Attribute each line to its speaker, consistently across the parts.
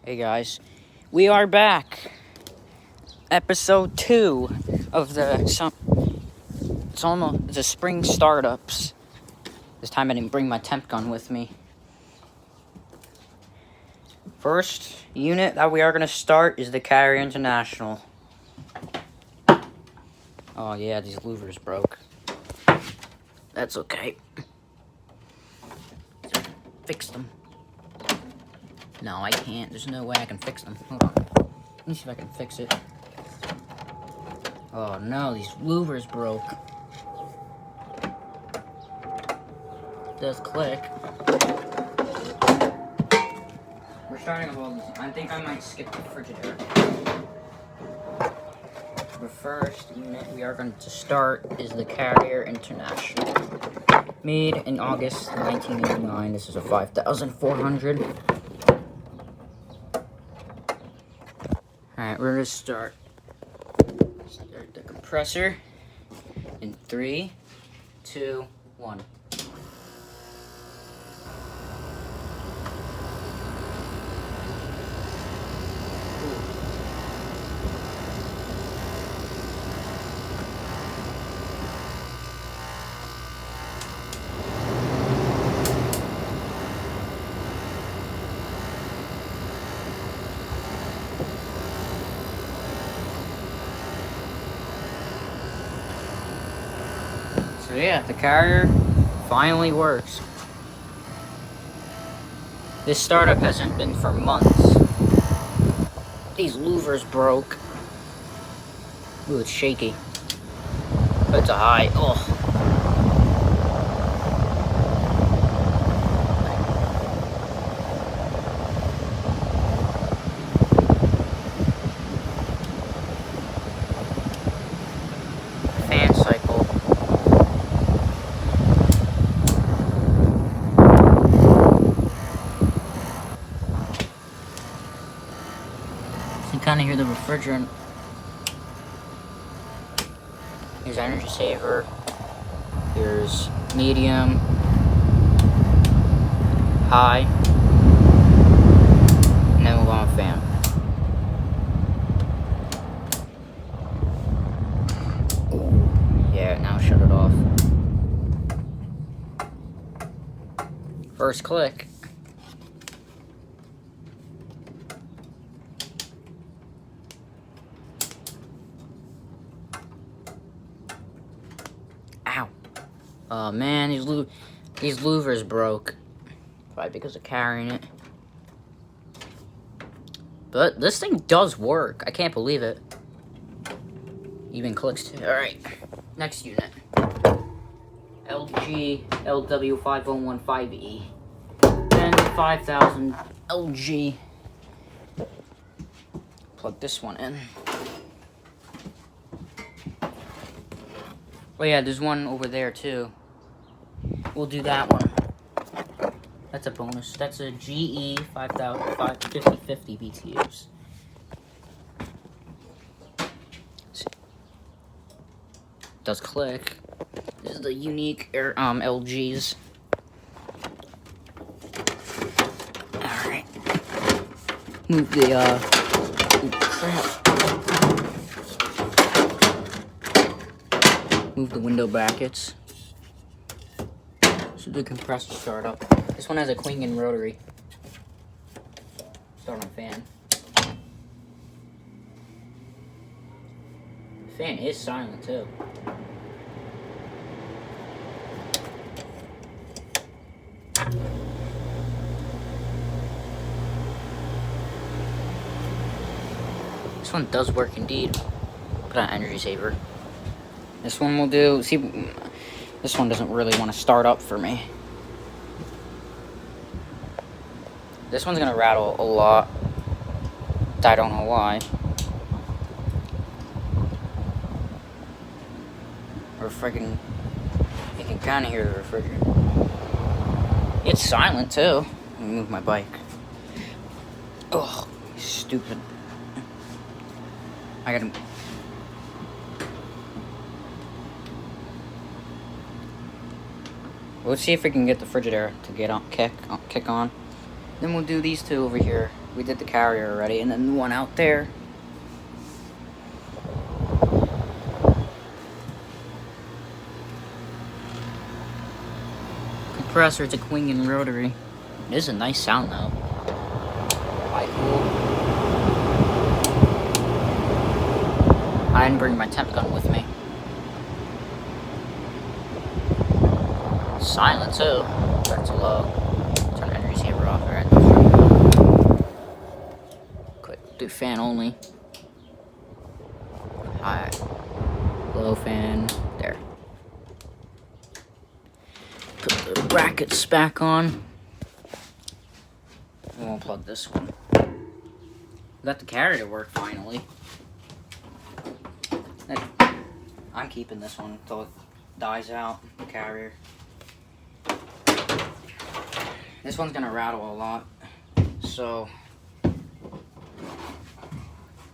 Speaker 1: Hey guys, we are back. Episode 2 of it's a spring startups. This time I didn't bring my temp gun with me. First unit that we are going to start is the Carrier International. Oh yeah, these louvers broke. That's okay. Fix them. No, I can't. There's no way I can fix them. Hold on. Let me see if I can fix it. Oh no, these louvers broke. It does click. We're starting with all these. I think I might skip the Frigidaire. The first unit we are going to start is the Carrier International. Made in August 1989. This is a 5,400. Alright, we're going to start the compressor in 3, 2, 1. So yeah, the Carrier finally works. This startup hasn't been for months. These louvers broke. Ooh, it's shaky. That's a high. Oh. Fan cycle. So you kind of hear the refrigerant. Here's energy saver. Here's medium, high, and then we'll go on fan. Yeah, now shut it off. First click. Ow. Oh man, these louvers broke. Probably because of carrying it. But this thing does work. I can't believe it. Even clicks too. Alright. Next unit. LG LW5015E. Then 5000 LG. Plug this one in. Oh yeah, there's one over there too. We'll do that one. That's a bonus. That's a GE 5050 BTUs. Does click. This is the unique LGs. Alright. Move the oh crap. Move the window brackets. So the compressor startup. This one has a Quingen rotary. Start on fan. The fan is silent too. This one does work indeed. Put on energy saver. This one will do. See, this one doesn't really want to start up for me. This one's gonna rattle a lot. I don't know why. Or friggin', you can kind of hear the refrigerator. It's silent too. Let me move my bike. Ugh, stupid. I gotta. Let's see if we can get the Frigidaire to get on, kick on. Then we'll do these two over here. We did the carrier already, and then the one out there. Compressor, it's a Quingen rotary. It is a nice sound though. Quite cool. I didn't bring my temp gun with me. Silent too. That's low. Turn the receiver off, alright. Quick, do fan only. High. Low fan. There. Put the brackets back on. We'll unplug this one. Got the carrier to work finally. I'm keeping this one until it dies out, the carrier. This one's gonna rattle a lot, so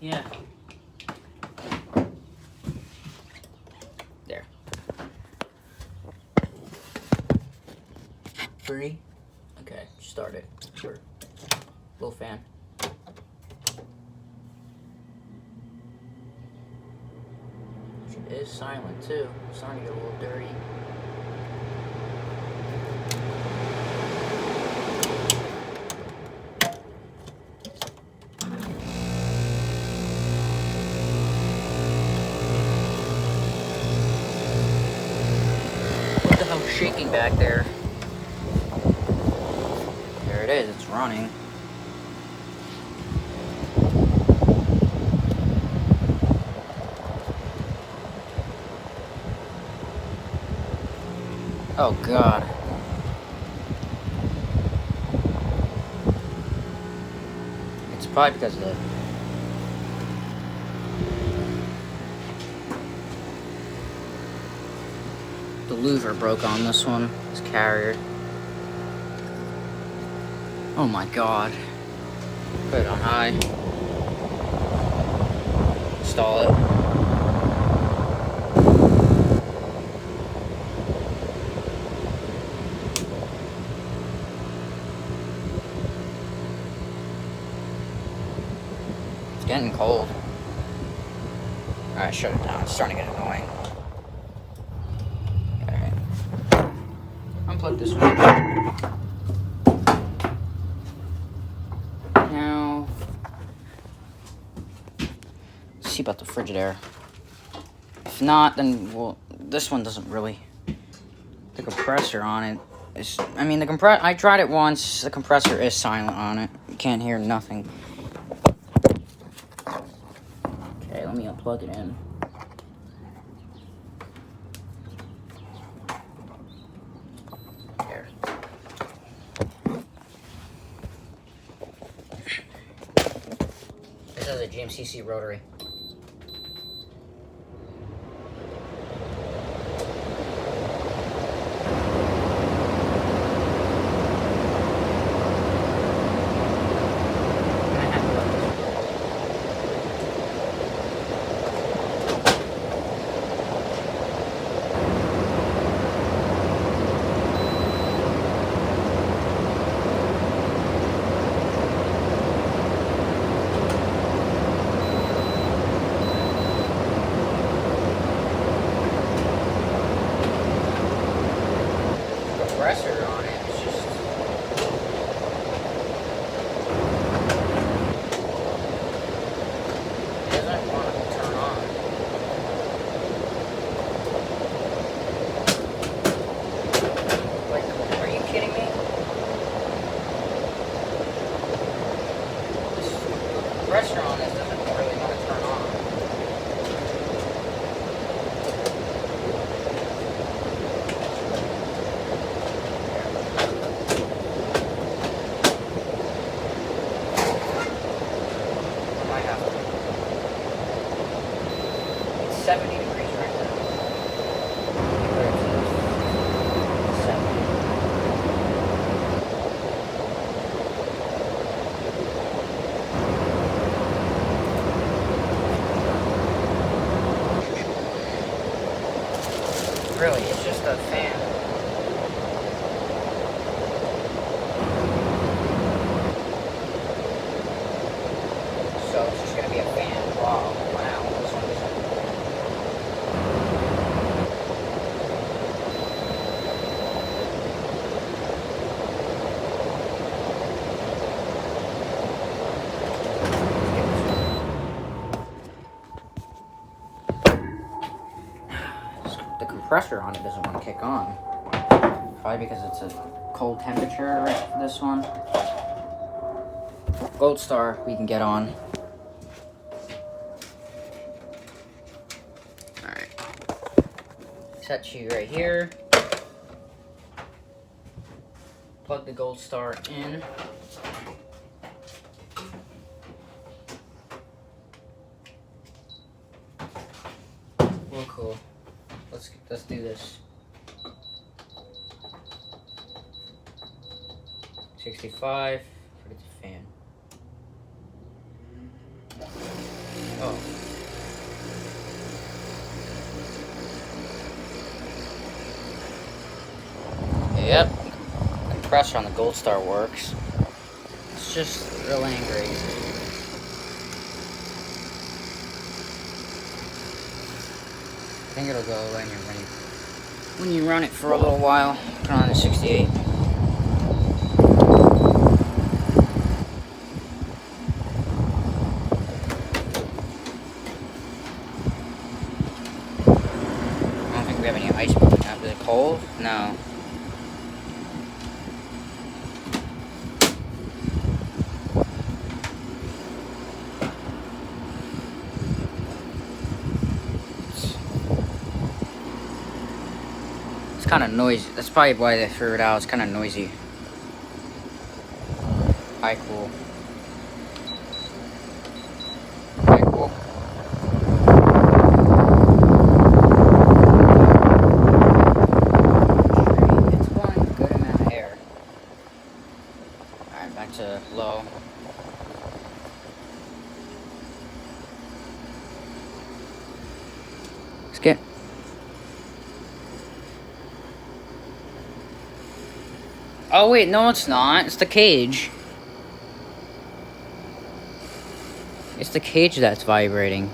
Speaker 1: yeah. There. Free? Okay, start it. Sure. Low fan. It is silent too. It's starting to get a little dirty. What the hell's shaking back there? There it is, it's running. Oh God. It's probably because of the louver broke on this one, this carrier. Oh my God. Put it on high. Install it. It's getting cold. Alright, shut it down. It's starting to get annoying. Alright. Unplug this one. Now, let's see about the Frigidaire. If not, then well, this one doesn't really. The compressor on it is. I mean, I tried it once. The compressor is silent on it. You can't hear nothing. Okay, let me unplug it in. There. This is a GMCC rotary. Compressor on it, it's just it doesn't want to turn on. Like, are you kidding me? This compressor on this doesn't really want to turn on. It's 70 degrees right now. Where it says 70. Really, it's just a fan. so it's just gonna be a fan. Wow, this one is. The compressor on it doesn't want to kick on. Probably because it's a cold temperature, right, for this one. Gold Star we can get on. Alright. Set you right here. Plug the Gold Star in. Well, cool. Let's do this. 65. Forget the fan. Oh. Yep. Compressor on the Gold Star works. It's just real angry. I think it'll go away when you run it for a little while. Put on the 68. I don't think we have any ice building up. Is it cold? No. It's kind of noisy. That's probably why they threw it out. It's kind of noisy. Alright, cool. Alright, cool. It's blowing a good amount of air. Alright, back to low. Let's get. Oh wait, no it's not. It's the cage. It's the cage that's vibrating.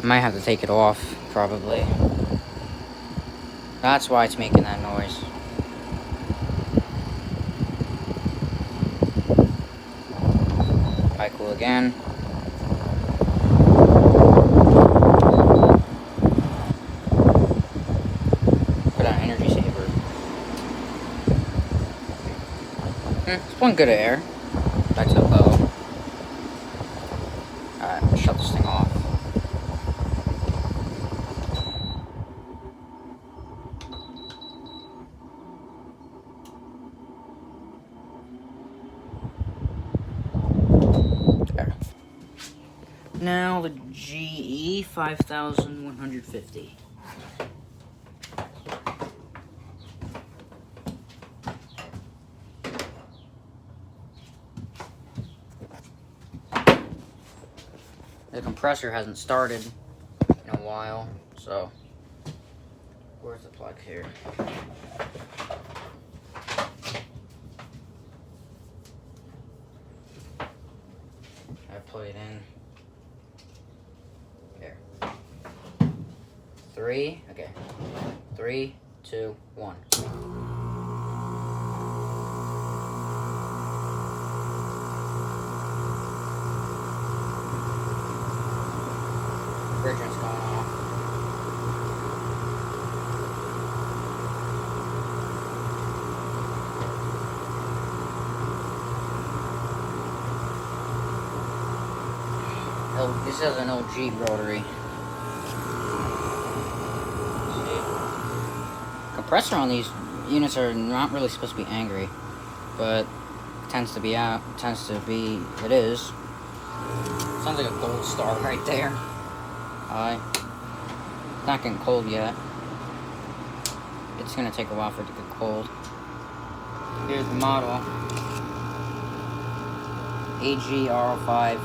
Speaker 1: I might have to take it off, probably. That's why it's making that noise. Alright, cool again. It's one good air. Back to low. Alright, shut this thing off. There. Now the GE 5150. The compressor hasn't started in a while, so where's the plug here? I plug it in. There. 3, okay. 3, 2, 1. Refrigerant's going off. Oh, this is an LG rotary. Compressor on these units are not really supposed to be angry, but it tends to be it is. Sounds like a Gold Star right there. It's not getting cold yet. It's gonna take a while for it to get cold. Here's the model. AGR05,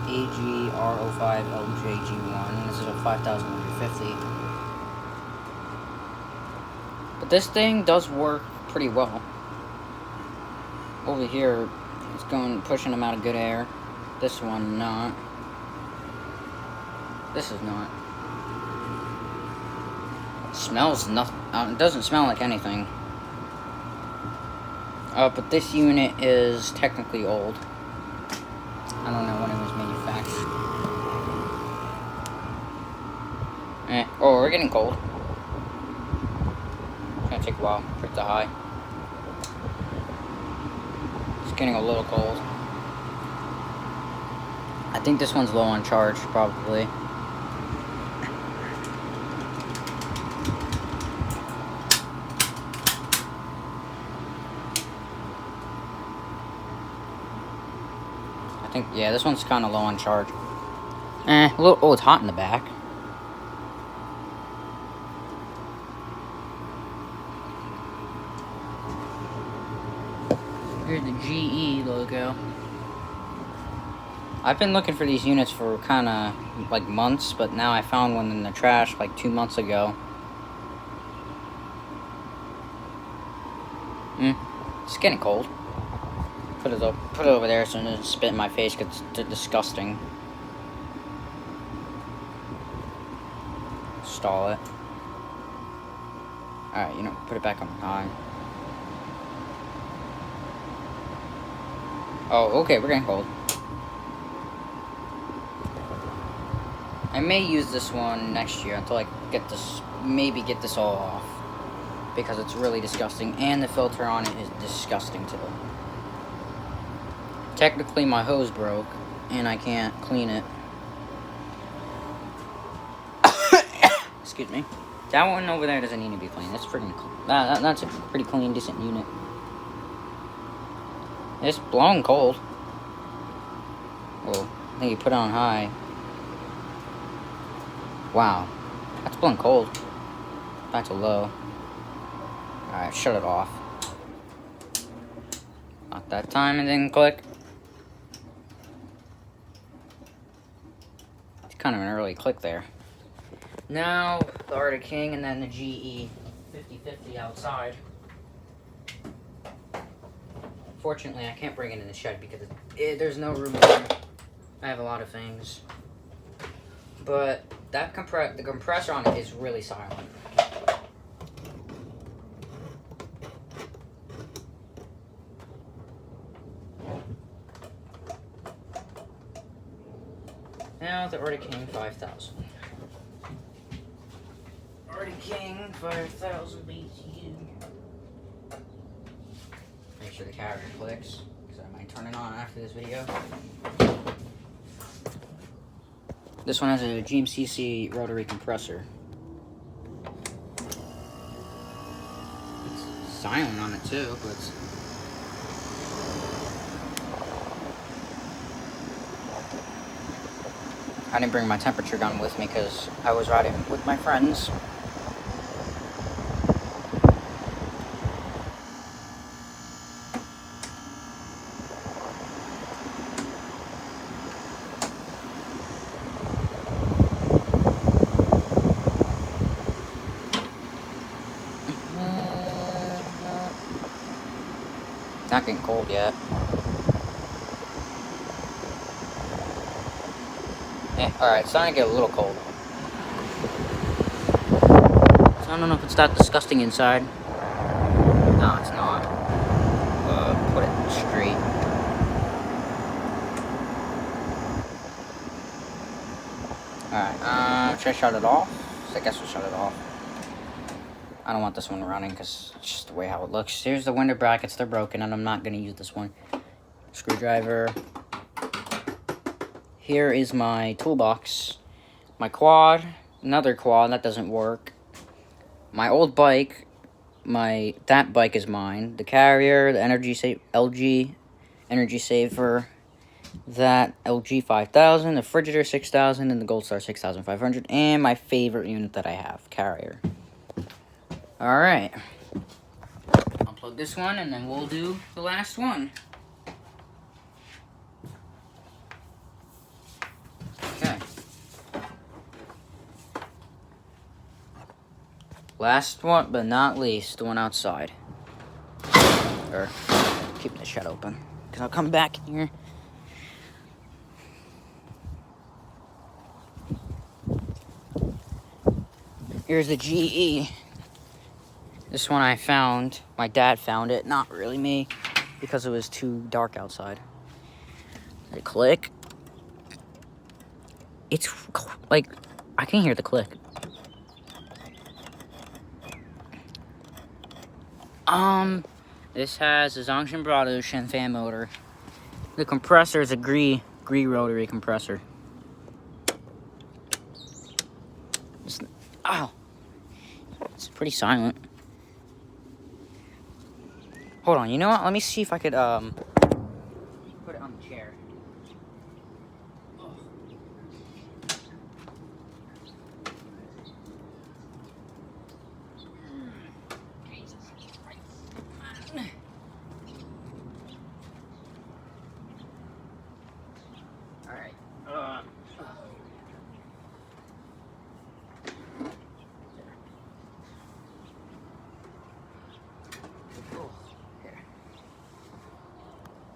Speaker 1: AGR05 LJG1. This is a 5150. But this thing does work pretty well. over here, it's pushing them out of good air. This one, not. This is not. It smells nothing. It doesn't smell like anything. But this unit is technically old. I don't know when it was manufactured. Oh, we're getting cold. It's gonna take a while for it to high. It's getting a little cold. I think this one's low on charge, probably. Yeah, this one's kind of low on charge. A little. Oh, it's hot in the back. Here's the GE logo. I've been looking for these units for kind of like months, but now I found one in the trash like 2 months ago. It's getting cold. Put it over there so it doesn't spit in my face because it's disgusting. Stall it. Alright, put it back on high. Oh, okay, we're getting cold. I may use this one next year until I get this, maybe get this all off. Because it's really disgusting, and the filter on it is disgusting too. Technically, my hose broke, and I can't clean it. Excuse me. That one over there doesn't need to be cleaned. That's freaking clean. That's a pretty clean, decent unit. It's blowing cold. Well, I think you put it on high. Wow. That's blowing cold. Back to low. Alright, shut it off. Not that time, it didn't click. It's kind of an early click there. Now, the Arctic King and then the GE 5050 outside. Fortunately, I can't bring it in the shed because there's no room in there. I have a lot of things. But the compressor on it is really silent. Now the Arctic King 5000. Arctic King 5000 BTU. Make sure the carrier clicks, because I might turn it on after this video. This one has a GMCC rotary compressor. It's silent on it too, but it's... I didn't bring my temperature gun with me because I was riding with my friends. Not getting cold yet. Alright, it's starting to get a little cold. So I don't know if it's that disgusting inside. No, it's not. Put it straight. Alright, should I shut it off? I guess we'll shut it off. I don't want this one running because it's just the way how it looks. Here's the window brackets. They're broken, and I'm not going to use this one. Screwdriver. Here is my toolbox. My quad. Another quad. That doesn't work. My old bike. That bike is mine. The carrier. The LG Energy Saver. That LG 5000. The Frigidaire 6000. And the Gold Star 6500. And my favorite unit that I have. Carrier. Alright, unplug this one and then we'll do the last one. Okay. Last one, but not least, the one outside. keep the shed open because I'll come back in here. Here's the GE. This one I found. My dad found it. Not really me, because it was too dark outside. The click. It's like, I can hear the click. This has a Zongshin Broadocean fan motor. The compressor is a Gree rotary compressor. Ow. It's pretty silent. Hold on, you know what? Let me see if I could, put it on the chair. Alright.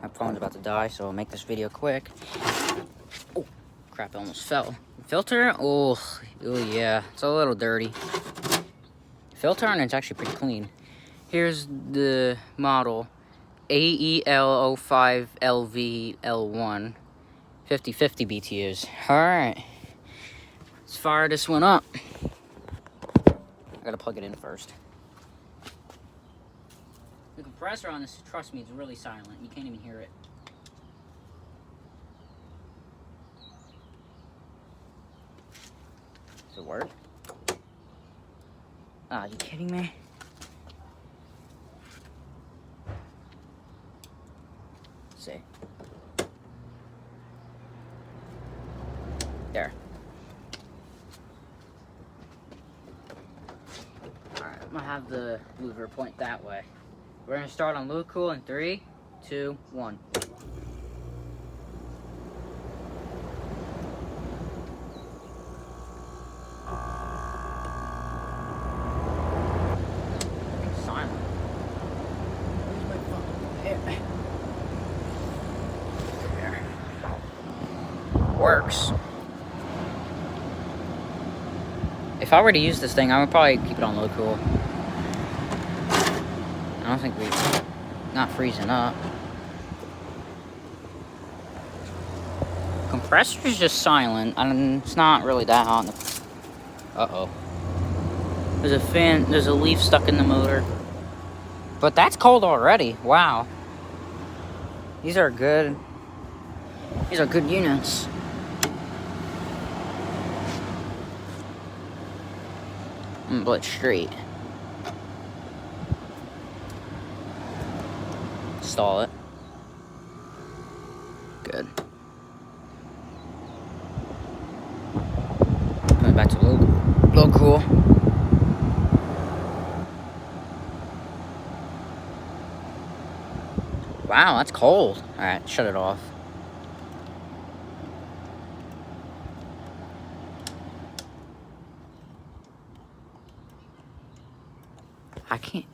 Speaker 1: My phone's about to die, so I'll make this video quick. Oh, crap, I almost fell. Filter? Oh, yeah, it's a little dirty. Filter, and it's actually pretty clean. Here's the model. AEL05LVL1. 50/50 BTUs. Alright. Let's fire this one up. I gotta plug it in first. The compressor on this, trust me, is really silent. You can't even hear it. Does it work? Ah, are you kidding me? Let's see. There. Alright, I'm gonna have the mover point that way. We're gonna start on low cool in 3, 2, 1. It's silent. Where's my phone? There. Works. If I were to use this thing, I would probably keep it on low cool. I don't think we're not freezing up. Compressor's just silent. It's not really that hot. Uh-oh. There's a fan, there's a leaf stuck in the motor. But that's cold already. Wow. These are good units. I'm gonna blow it straight. Install it. Good. Coming back to low cool. Wow, that's cold. Alright, shut it off. I can't.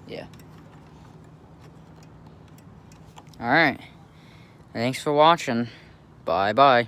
Speaker 1: Yeah. Alright. Thanks for watching. Bye-bye.